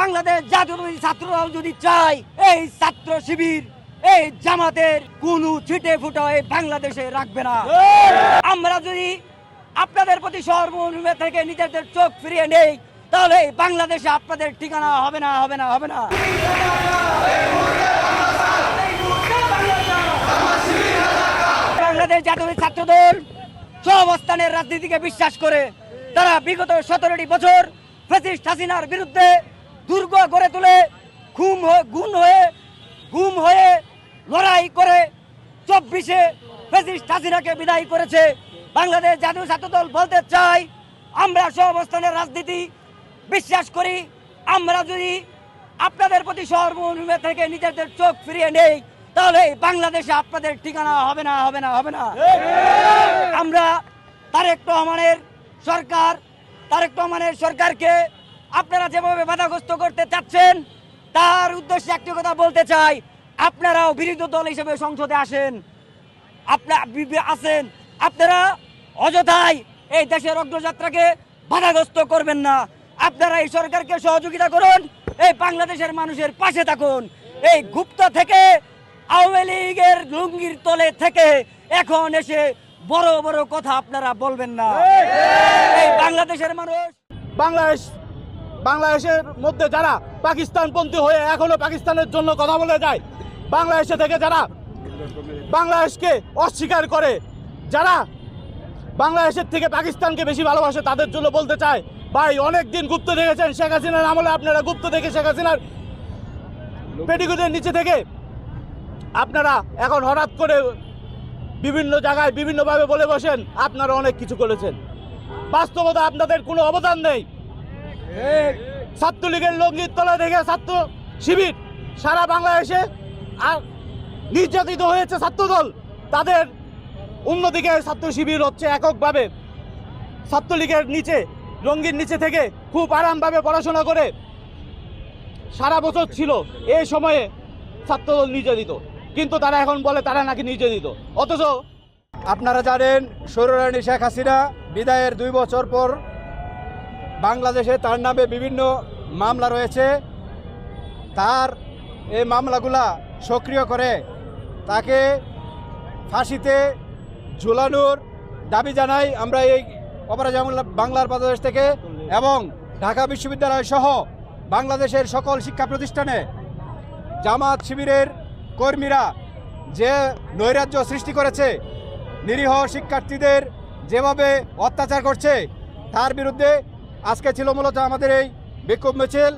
বাংলাদেশ জাতীয়তাবাদী ছাত্ররাও যদি চায় এই ছাত্র শিবির এই জামাতের কোনো ছিটে ফুটা এই বাংলাদেশে রাখবে না। আমরা যদি আপনাদের প্রতি সর্বনিম্ন থেকে নিজেদের চোখ ফিরিয়ে নেই তাহলে এই বাংলাদেশে আপনাদের ঠিকানা হবে না হবে না হবে না। বাংলাদেশ জাতীয়তাবাদী ছাত্রদল সহাবস্থানের রাজনীতিকে বিশ্বাস করে তারা বিগত 17টি বছর ফ্যাসিস্ট হাসিনার বিরুদ্ধে দুর্গ গড়ে তুলে গুম হয়ে লড়াই করে 24-এ ফ্যাসিস্ট হাসিনাকে বিদায় করেছে। বাংলাদেশ জাতীয় ছাত্রদল বলতে চাই আমরা সহাবস্থানের রাজনীতি বিশ্বাস করি। আমরা যদি আপনাদের প্রতি সর্বনিম্ন থেকে নিজেদের চোখ ফিরিয়ে নেই তাহলে বাংলাদেশে আপনাদের ঠিকানা হবে না হবে না হবে না। আমরা তারেক রহমানের সরকারকে আপনারা যেভাবে বাধাগ্রস্ত করতে চাচ্ছেন তার উদ্দেশ্যে একটি কথা বলতে চাই, আপনারাও বিরোধী দল হিসেবে সংসদে আপনারা অযথাই এই দেশের অগ্রযাত্রাকে বাধাগ্রস্ত করবেন না। আপনারা এই সরকারকে সহযোগিতা করুন, এই বাংলাদেশের মানুষের পাশে থাকুন। এই গুপ্ত থেকে আওয়ামী লীগের লুঙ্গির তলে থেকে এখন এসে বড় বড় কথা আপনারা বলবেন না। এই বাংলাদেশের মানুষ বাংলাদেশের মধ্যে যারা পাকিস্তানপন্থী হয়ে এখনো পাকিস্তানের জন্য কথা বলে যায়, বাংলাদেশে থেকে যারা বাংলাদেশকে অস্বীকার করে, যারা বাংলাদেশের থেকে পাকিস্তানকে বেশি ভালোবাসে, তাদের জন্য বলতে চাই ভাই অনেক দিন গুপ্ত দেখেছেন। শেখ হাসিনার আমলে আপনারা গুপ্ত দেখে শেখ হাসিনার পেটিকোটের নিচে থেকে আপনারা এখন হঠাৎ করে বিভিন্ন জায়গায় বিভিন্নভাবে বলে বসেন আপনারা অনেক কিছু করেছেন। বাস্তবতা আপনাদের কোনো অবদান নেই। ছাত্রলীগের লঙ্গির তলা থেকে ছাত্র শিবির সারা বাংলাদেশে আর নির্যাতিত হয়েছে ছাত্রদল, তাদের অন্যদিকে ছাত্র শিবির হচ্ছে এককভাবে ছাত্রলীগের নিচে লঙ্গির নিচে থেকে খুব আরামভাবে পড়াশোনা করে সারা বছর ছিল। এই সময়ে ছাত্রদল নির্যাতিত, কিন্তু তারা এখন বলে তারা নাকি নির্যাতিত। অথচ আপনারা জানেন স্বৈররানী শেখ হাসিনা বিদায়ের 2 বছর পর বাংলাদেশে তার নামে বিভিন্ন মামলা রয়েছে। তার এই মামলাগুলা সক্রিয় করে তাকে ফাঁসিতে ঝুলানোর দাবি জানাই আমরা এই অপরাজয় বাংলার বাংলাদেশ থেকে, এবং ঢাকা বিশ্ববিদ্যালয় সহ বাংলাদেশের সকল শিক্ষা প্রতিষ্ঠানে জামাত শিবিরের কর্মীরা যে নৈরাজ্য সৃষ্টি করেছে, নিরীহ শিক্ষার্থীদের যেভাবে অত্যাচার করছে, তার বিরুদ্ধে আজকে ছিল মূলত আমাদের এই বিক্ষোভ মিছিল।